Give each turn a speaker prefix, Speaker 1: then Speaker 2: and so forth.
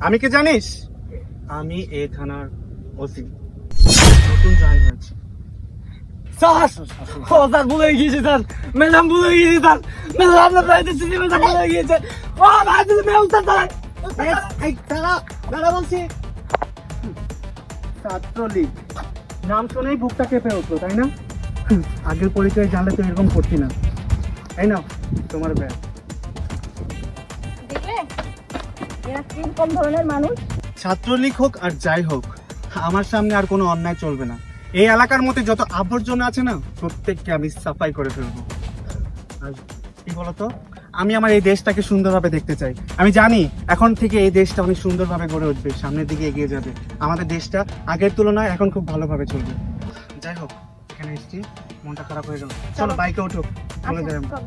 Speaker 1: আমি কে জানিস? আমি এই থানার ওসি, নতুন জয়েন হয়েছি।
Speaker 2: স্যার ও স্যার ভুলে গিয়েছি স্যার, ম্যাডাম ভুলে গিয়েছি স্যার, ম্যাডাম আপনার প্রাইভেট সিসি ম্যাডাম ভুলে গিয়েছে। ও ভাই তুমি মেল স্যার দাঁড়ান, এই দাঁড়া দাঁড়া বলছি।
Speaker 1: ছাত্রলীগ নাম শুনেই বুকটা কেঁপে উঠলো, তাই না? আগের পরিচয় জানলে তো এরকম করতি না। তাই না? তোমার ব্যাগ।
Speaker 3: দেখলে এরা কিরকম ধরনের মানুষ।
Speaker 1: ছাত্রলীগ হোক আর যাই হোক, আমার সামনে আর কোনো অন্যায় চলবে না। এই এলাকার মধ্যে যত আবর্জনা আছে না, প্রত্যেককে আমি সাফাই করে ফেলবো। আর কি বলতো, আমি আমার এই দেশটাকে সুন্দরভাবে দেখতে চাই। আমি জানি এখন থেকে এই দেশটা অনেক সুন্দরভাবে গড়ে উঠবে, সামনের দিকে এগিয়ে যাবে। আমাদের দেশটা আগের তুলনায় এখন খুব ভালোভাবে চলবে। যাই হোক, এখানে এসেছি, মনটা খারাপ হয়ে গেল। চলো বাইকে ওঠো, চলে যাই আমরা।
Speaker 3: চল।